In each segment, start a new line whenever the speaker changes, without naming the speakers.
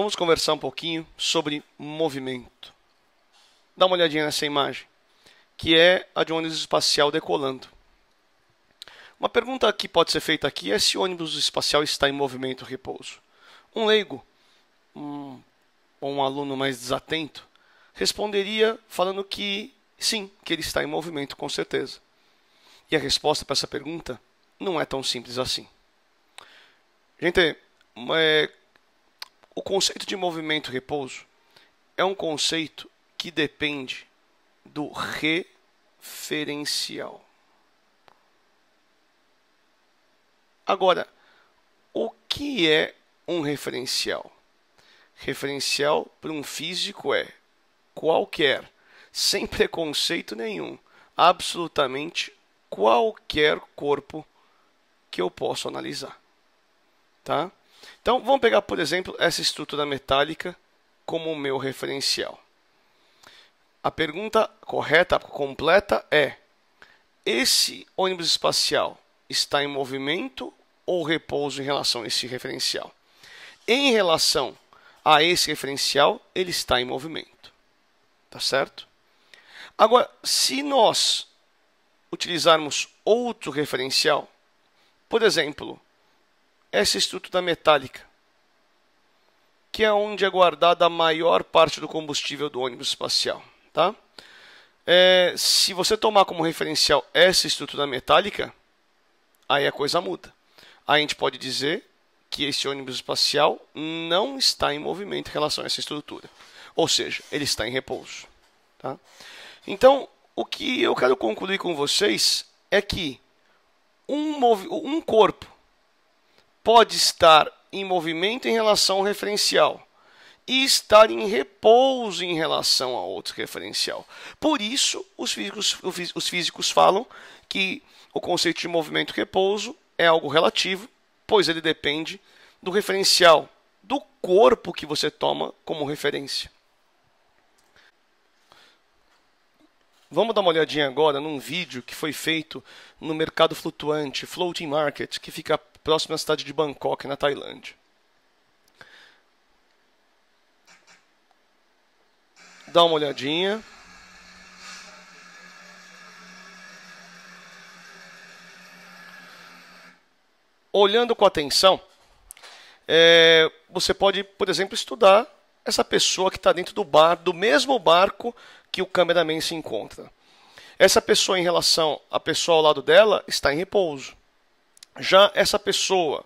Vamos conversar um pouquinho sobre movimento. Dá uma olhadinha nessa imagem, que é a de um ônibus espacial decolando. Uma pergunta que pode ser feita aqui é se o ônibus espacial está em movimento ou repouso. Um leigo, ou um aluno mais desatento, responderia falando que sim, que ele está em movimento com certeza. E a resposta para essa pergunta não é tão simples assim. Gente, o conceito de movimento e repouso é um conceito que depende do referencial. Agora, o que é um referencial? Referencial para um físico é qualquer, sem preconceito nenhum, absolutamente qualquer corpo que eu possa analisar. Tá? Então, vamos pegar, por exemplo, essa estrutura metálica como o meu referencial. A pergunta correta, completa é: esse ônibus espacial está em movimento ou repouso em relação a esse referencial? Em relação a esse referencial, ele está em movimento. Tá certo? Agora, se nós utilizarmos outro referencial, por exemplo, essa estrutura metálica, que é onde é guardada a maior parte do combustível do ônibus espacial. Tá? Se você tomar como referencial essa estrutura metálica, aí a coisa muda. Aí a gente pode dizer que esse ônibus espacial não está em movimento em relação a essa estrutura. Ou seja, ele está em repouso. Tá? Então, o que eu quero concluir com vocês é que um corpo pode estar em movimento em relação ao referencial e estar em repouso em relação a outro referencial. Por isso, os físicos falam que o conceito de movimento e repouso é algo relativo, pois ele depende do referencial, do corpo que você toma como referência. Vamos dar uma olhadinha agora num vídeo que foi feito no mercado flutuante, Floating Market, que fica próximo à cidade de Bangkok, na Tailândia. Dá uma olhadinha. Olhando com atenção, você pode, por exemplo, estudar essa pessoa que está dentro do mesmo barco que o cameraman se encontra. Essa pessoa, em relação à pessoa ao lado dela, está em repouso. Já essa pessoa,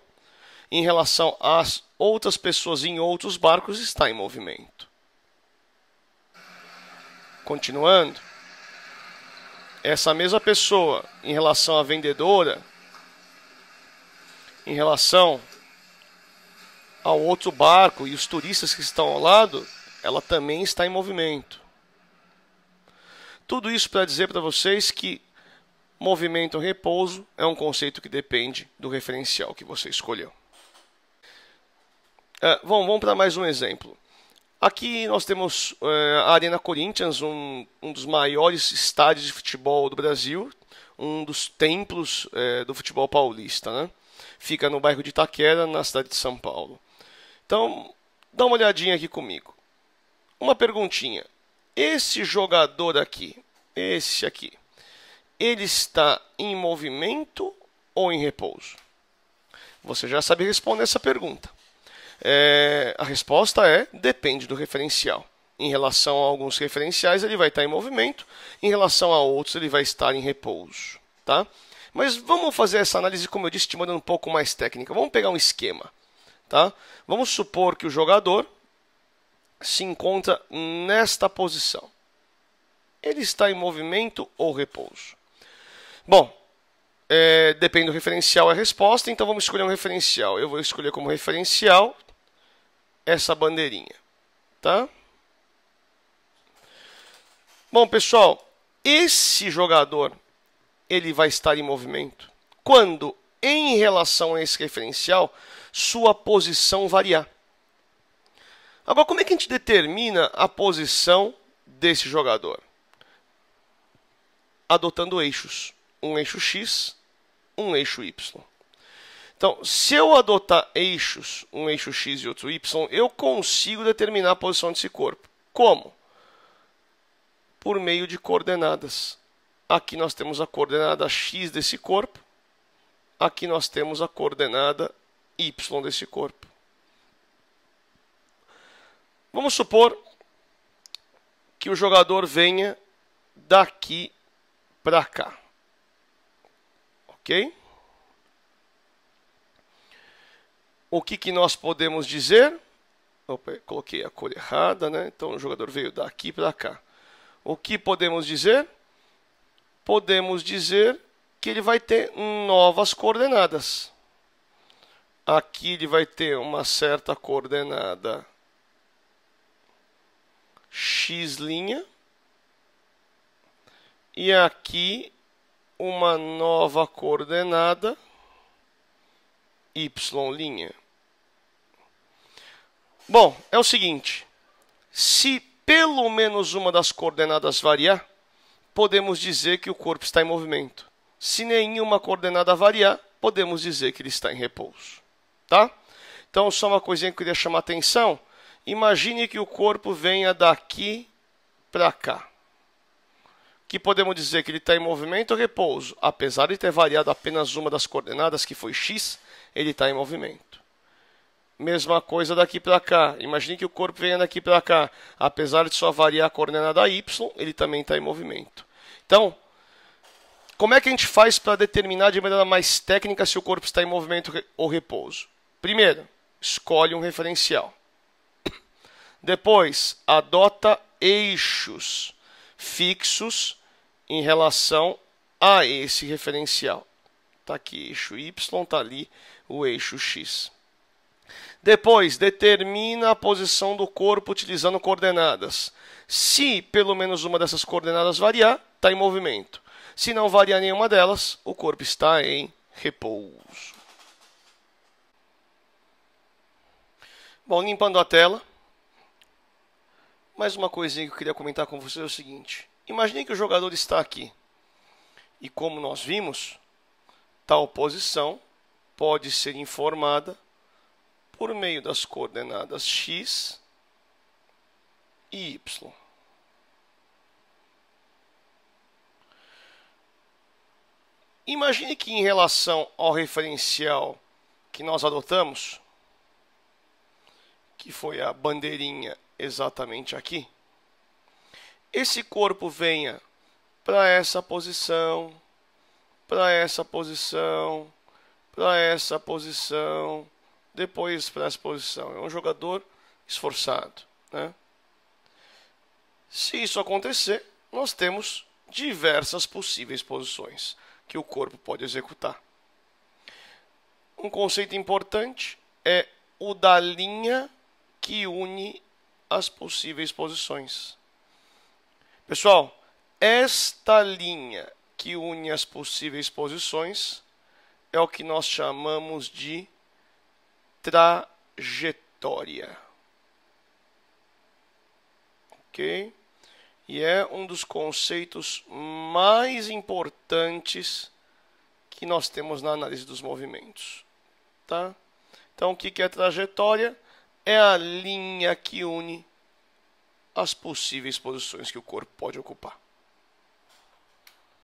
em relação às outras pessoas em outros barcos, está em movimento. Continuando, essa mesma pessoa, em relação à vendedora, em relação ao outro barco e os turistas que estão ao lado, ela também está em movimento. Tudo isso para dizer para vocês que movimento ou repouso é um conceito que depende do referencial que você escolheu. Vamos para mais um exemplo. Aqui nós temos a Arena Corinthians, um dos maiores estádios de futebol do Brasil, um dos templos do futebol paulista, né? Fica no bairro de Itaquera, na cidade de São Paulo. Então, dá uma olhadinha aqui comigo. Uma perguntinha. Esse jogador aqui, esse aqui, ele está em movimento ou em repouso? Você já sabe responder essa pergunta. A resposta é: depende do referencial. Em relação a alguns referenciais, ele vai estar em movimento. Em relação a outros, ele vai estar em repouso. Tá? Mas vamos fazer essa análise, como eu disse, de maneira um pouco mais técnica. Vamos pegar um esquema. Tá? Vamos supor que o jogador se encontra nesta posição. Ele está em movimento ou repouso? Bom, depende do referencial a resposta, então vamos escolher um referencial. Eu vou escolher como referencial essa bandeirinha. Tá? Bom, pessoal, esse jogador ele vai estar em movimento quando, em relação a esse referencial, sua posição variar. Agora, como é que a gente determina a posição desse jogador? Adotando eixos. Um eixo X, um eixo Y. Então, se eu adotar eixos, um eixo x e outro y, eu consigo determinar a posição desse corpo. Como? Por meio de coordenadas. Aqui nós temos a coordenada x desse corpo. Aqui nós temos a coordenada y desse corpo. Vamos supor que o jogador venha daqui para cá. Ok? O que nós podemos dizer? Opa, coloquei a cor errada, né? Então o jogador veio daqui para cá. O que podemos dizer? Podemos dizer que ele vai ter novas coordenadas. Aqui ele vai ter uma certa coordenada x', e aqui uma nova coordenada y'. Bom, é o seguinte, se pelo menos uma das coordenadas variar, podemos dizer que o corpo está em movimento. Se nenhuma coordenada variar, podemos dizer que ele está em repouso. Tá? Então, só uma coisinha que eu queria chamar a atenção. Imagine que o corpo venha daqui para cá. Que podemos dizer que ele está em movimento ou repouso. Apesar de ter variado apenas uma das coordenadas, que foi x, ele está em movimento. Mesma coisa daqui para cá. Imagine que o corpo venha daqui para cá. Apesar de só variar a coordenada y, ele também está em movimento. Então, como é que a gente faz para determinar de maneira mais técnica se o corpo está em movimento ou repouso? Primeiro, escolhe um referencial. Depois, adota eixos fixos em relação a esse referencial. Está aqui eixo y, está ali o eixo x. Depois, determina a posição do corpo utilizando coordenadas. Se pelo menos uma dessas coordenadas variar, está em movimento. Se não variar nenhuma delas, o corpo está em repouso. Bom, limpando a tela. Mais uma coisinha que eu queria comentar com vocês é o seguinte. Imagine que o jogador está aqui. E como nós vimos, tal posição pode ser informada por meio das coordenadas x e y. Imagine que em relação ao referencial que nós adotamos, que foi a bandeirinha exatamente aqui, esse corpo venha para essa posição, para essa posição, para essa posição, depois para essa posição. É um jogador esforçado, né? Se isso acontecer, nós temos diversas possíveis posições que o corpo pode executar. Um conceito importante é o da linha que une as possíveis posições. Pessoal, esta linha que une as possíveis posições é o que nós chamamos de trajetória. Ok? E é um dos conceitos mais importantes que nós temos na análise dos movimentos. Tá? Então, o que é trajetória? É a linha que une as possíveis posições que o corpo pode ocupar.